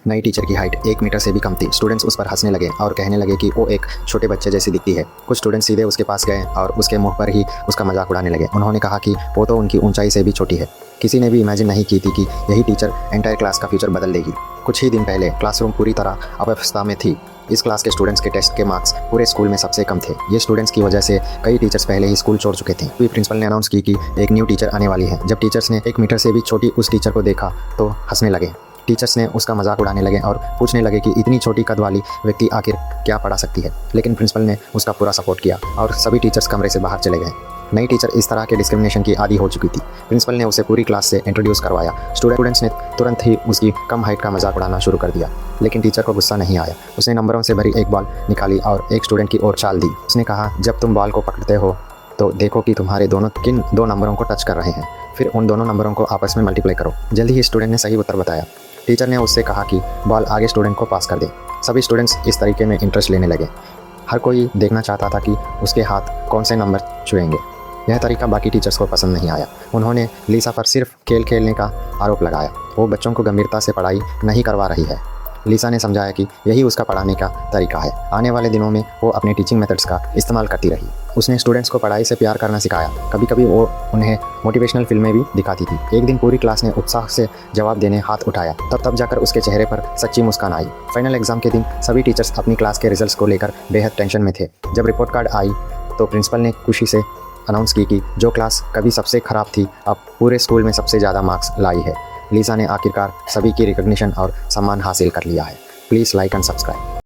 नई टीचर की height 1 metre से भी कम थी। स्टूडेंट्स उस पर हंसने लगे और कहने लगे कि वो एक छोटे बच्चे जैसी दिखती है। कुछ स्टूडेंट्स सीधे उसके पास गए और उसके मुंह पर ही उसका मजाक उड़ाने लगे। उन्होंने कहा कि वो तो उनकी ऊंचाई से भी छोटी है। किसी ने भी इमेजिन नहीं की थी कि यही टीचर एंटायर क्लास का फ्यूचर बदल देगी। कुछ ही दिन पहले क्लासरूम पूरी तरह अव्यवस्था में थी। इस क्लास के स्टूडेंट्स के टेस्ट के मार्क्स पूरे स्कूल में सबसे कम थे। ये स्टूडेंट्स की वजह से कई टीचर्स पहले ही स्कूल छोड़ चुके थे। फिर प्रिंसिपल ने अनाउंस की कि एक न्यू टीचर आने वाली है। जब टीचर्स ने 1 मीटर से भी छोटी उस टीचर को देखा तो हंसने लगे। टीचर्स ने उसका मजाक उड़ाने लगे और पूछने लगे कि इतनी छोटी कद वाली व्यक्ति आखिर क्या पढ़ा सकती है। लेकिन प्रिंसिपल ने उसका पूरा सपोर्ट किया और सभी टीचर्स कमरे से बाहर चले गए। नई टीचर इस तरह के डिस्क्रिमिनेशन की आदी हो चुकी थी। प्रिंसिपल ने उसे पूरी क्लास से इंट्रोड्यूस करवाया। स्टूडेंट्स ने तुरंत ही उसकी कम हाइट का मजाक उड़ाना शुरू कर दिया। लेकिन टीचर को गुस्सा नहीं आया। उसने नंबरों से भरी एक बॉल निकाली और एक स्टूडेंट की ओर चाल दी। उसने कहा, जब तुम बॉल को पकड़ते हो तो देखो कि तुम्हारे दोनों किन 2 नंबरों को टच कर रहे हैं। फिर उन दोनों नंबरों को आपस में मल्टीप्लाई करो। जल्दी ही स्टूडेंट ने सही उत्तर बताया। टीचर ने उससे कहा कि बॉल आगे स्टूडेंट को पास कर दे। सभी स्टूडेंट्स इस तरीके में इंटरेस्ट लेने लगे। हर कोई देखना चाहता था कि उसके हाथ कौन से नंबर छुएंगे। यह तरीका बाकी टीचर्स को पसंद नहीं आया। उन्होंने लीसा पर सिर्फ खेल खेलने का आरोप लगाया। वो बच्चों को गंभीरता से पढ़ाई नहीं करवा रही है। लीसा ने समझाया कि यही उसका पढ़ाने का तरीका है। आने वाले दिनों में वो अपने टीचिंग मेथड्स का इस्तेमाल करती रही। उसने स्टूडेंट्स को पढ़ाई से प्यार करना सिखाया। कभी कभी वो उन्हें मोटिवेशनल फिल्में भी दिखाती थी। एक दिन पूरी क्लास ने उत्साह से जवाब देने हाथ उठाया। तब जाकर उसके चेहरे पर सच्ची मुस्कान आई। फाइनल एग्जाम के दिन सभी टीचर्स अपनी क्लास के रिजल्ट्स को लेकर बेहद टेंशन में थे। जब रिपोर्ट कार्ड आई तो प्रिंसिपल ने खुशी से अनाउंस की कि जो क्लास कभी सबसे खराब थी अब पूरे स्कूल में सबसे ज़्यादा मार्क्स लाई है। लीसा ने आखिरकार सभी की रिकॉग्निशन और सम्मान हासिल कर लिया है। Please like and subscribe.